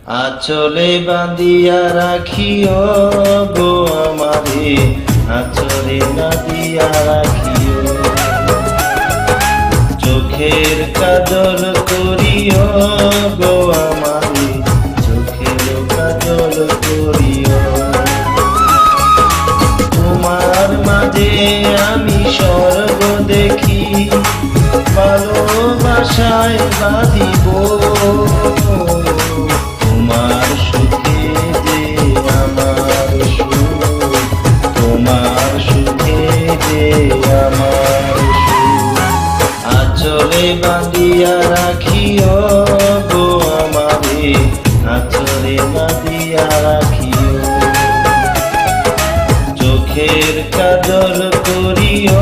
আঁচলে বাঁধিয়া রাখিও গো আমারে, আঁচলে বাঁধিয়া রাখিও। চোখের কাজল করিও গো আমারে, চোখের কাজল করিও। তোমার মাঝে আমি স্বর্গ দেখি, ভালোবাসায় বাঁধিব। তোমার সুখে যে আমার সুখ, তোমার সুখে যে আমার সুখ। আঁচলে বাঁধিয়া রাখিও গো আমারে, আঁচলে বাঁধিয়া রাখিও। চোখের কাজল করিও